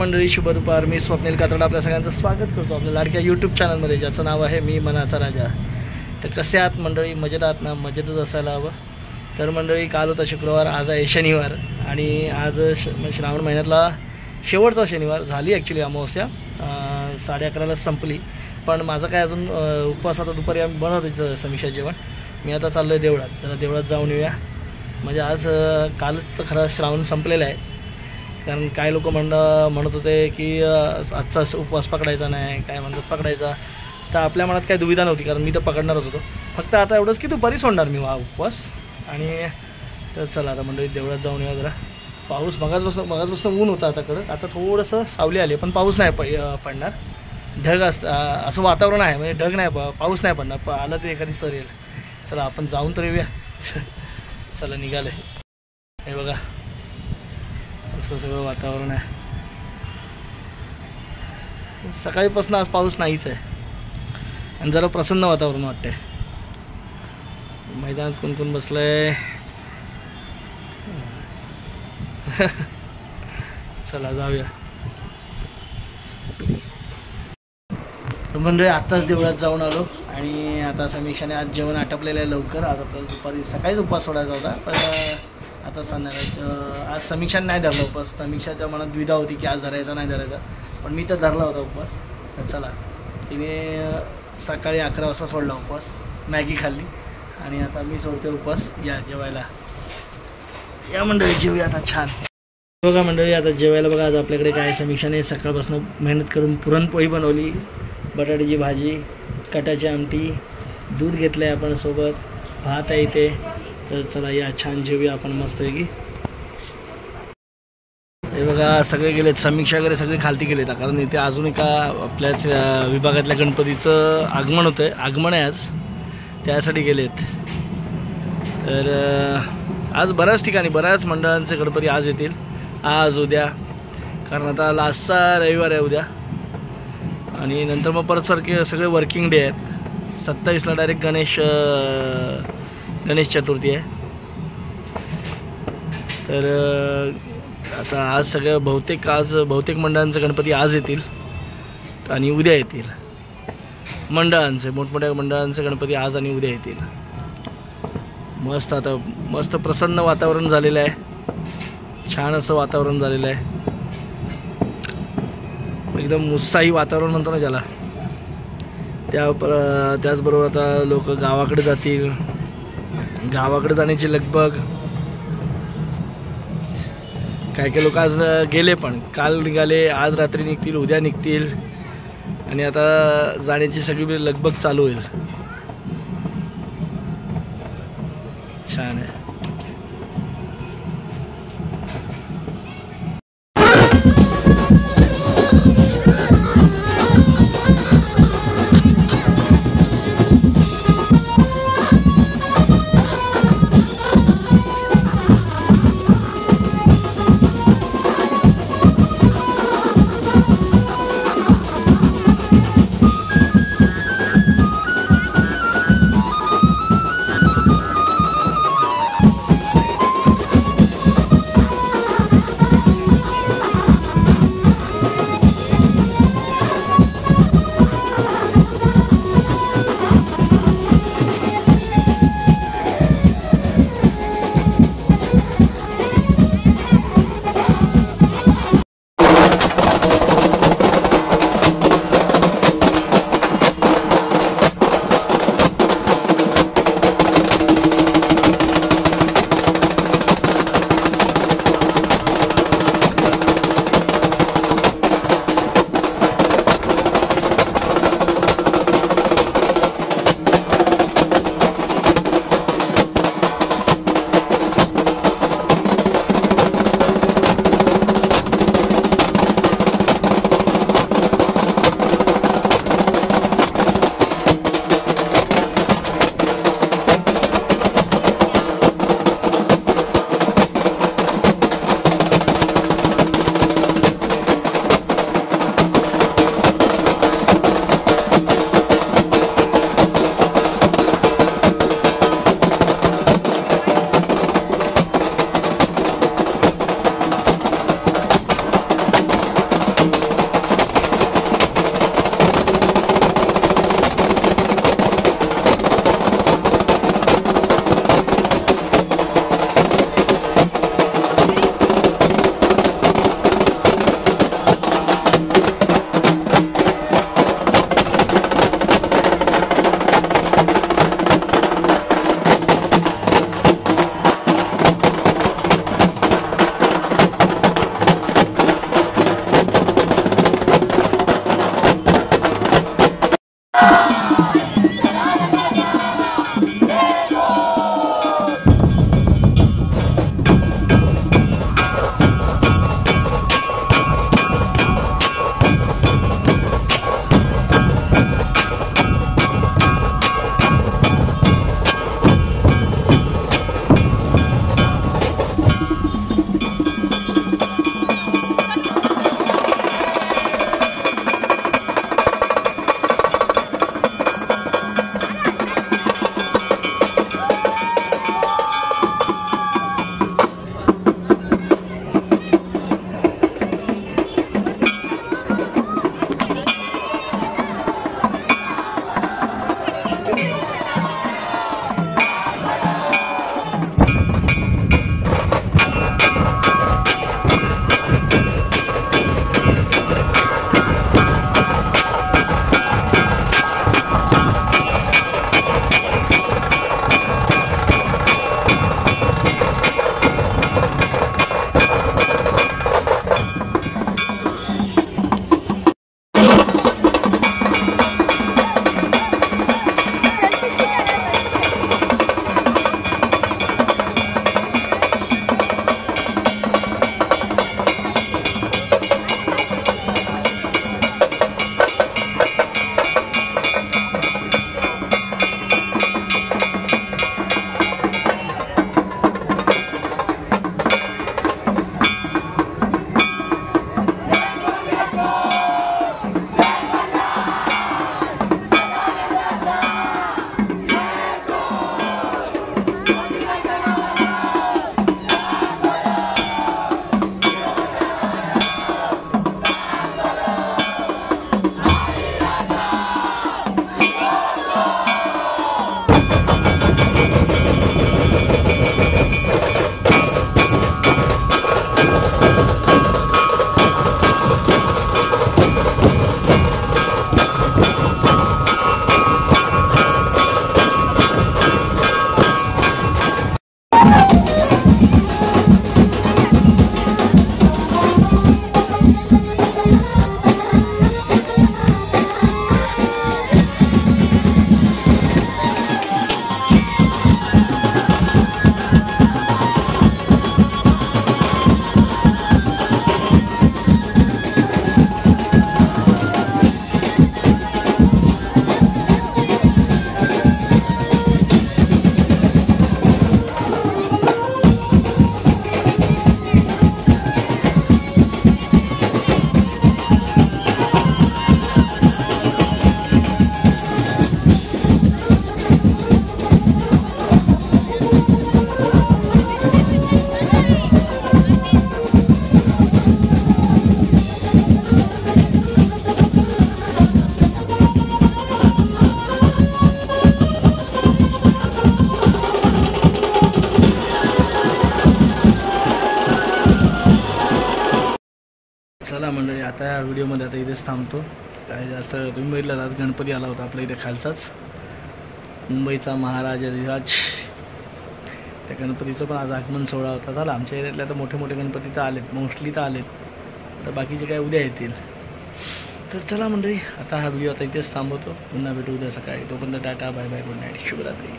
मंडळी, शुभ दुपार. मी स्वप्नील कातड आपल्या सगळ्यांचं स्वागत करतो आपल्या लाडक्या यूट्यूब चॅनलमध्ये, ज्याचं नाव आहे मी मनाचा राजा. तर कसे आहात मंडळी? मजेत आहात ना? मजेतच असायला हवं. तर मंडळी, काल होता शुक्रवार, आज आहे शनिवार आणि आज श्रावण महिन्यातला शेवटचा शनिवार. झाली ॲक्च्युली अमावस्या 11:30ला संपली, पण माझं काय अजून उपवास. आता दुपारी आम्ही बनवतो समीक्षा जेवण. मी आता चाललो आहे देवळात, जरा देवळात जाऊन येऊया. म्हणजे आज कालच तर खरं श्रावण संपलेला आहे, कारण काय लोक म्हणत होते की आजचा उपवास पकडायचा नाही, काय म्हणतात पकडायचा. तर आपल्या मनात काही दुविधा नव्हती, कारण मी तर पकडणारच होतो. फक्त आता एवढंच की दुपारी सोडणार मी हा उपवास. आणि तर चला आता मंडळी देवळात जाऊन येऊया. जरा पाऊस मगाचपासून ऊन होता आताकडं, आता थोडंसं सावली आली, पण पाऊस नाही पडणार. ढग असं वातावरण आहे, म्हणजे ढग नाही, पाऊस नाही पडणार. आलं तर एखादी सर येईल. चला आपण जाऊन तर येऊया. चला निघाले. हे बघा असं सगळं वातावरण आहे. सकाळीपासून आज पाऊस नाहीच आहे आणि जरा प्रसन्न वातावरण वाटतंय. मैदानात कोण कोण बसलंय? चला जाऊया. म्हणजे आत्ताच देवळात जाऊन आलो आणि आता समीक्षाने आज जेवण आटपलेलं आहे लवकर. आज आपल्याला दुपारी सकाळीच उपवास सोडायचा होता, पण आता संध्याकाळी आज समीक्षाने नाही धरला उपवास. समीक्षाच्या मनात द्विधा होती की आज धरायचा नाही धरायचा, पण मी तर धरला होता उपवास. तर चला, तिने सकाळी 11 वाजता सोडला उपवास, मॅगी खाल्ली आणि आता मी सोडते उपवास. या जेवायला या मंडळी, जेवूया आता छान. बघा मंडळी, आता जेवायला बघा आज आपल्याकडे काय. समीक्षाने सकाळपासून मेहनत करून पुरणपोळी बनवली, बटाट्याची भाजी, कटाची आमटी, दूध घेतलं आहे आपण सोबत, भात आहे इथे. तर चला या छान जेवूया आपण मस्तपैकी. हे बघा सगळे गेलेत, समीक्षा वगैरे सगळे खालती गेलेत, कारण इथे अजून एका आपल्याच विभागातल्या गणपतीचं आगमन आहे आज, त्यासाठी गेलेत. तर आज बऱ्याच ठिकाणी बऱ्याच मंडळांचे गणपती आज येतील, आज उद्या, कारण आता लास्टचा रविवार आहे उद्या. आणि नंतर मग परत सगळे वर्किंग डे आहेत. 27ला डायरेक्ट गणेश चतुर्थी आहे. तर आता आज सगळं बहुतेक मंडळांचे गणपती आज येतील आणि उद्या येतील. मोठमोठ्या मंडळांचे गणपती आज आणि उद्या येतील. आता मस्त प्रसन्न वातावरण झालेलं आहे, छान असं वातावरण झालेलं आहे. एकदम उत्साही वातावरण म्हणतो ना ज्याला, त्याचबरोबर आता लोक गावाकडे जातील. गावाकडे जाण्याची लगबग. काही लोक आज गेले, पण काल निघाले, आज रात्री निघतील, उद्या निघतील आणि आता जाण्याची सगळी लगबग चालू होईल. छान आहे. चला मंडळी, आता या व्हिडिओमध्ये आता इथेच थांबतो. काय जास्त तुम्ही बघितलं, आज गणपती आला होता आपल्या इथे खालचाच, मुंबईचा महाराजाधिराज. त्या गणपतीचं पण आज आगमन सोहळा होता. झाला आमच्या एरियातल्या तर मोठे मोठे गणपती तर आलेत, मोस्टली तर आलेत, तर बाकीचे काय उद्या येतील. तर चला मंडळी, आता हा व्हिडिओ आता इथेच थांबवतो. पुन्हा भेटू उद्या सकाळी. तोपर्यंत tata, bye bye, good night, शुभरात्री.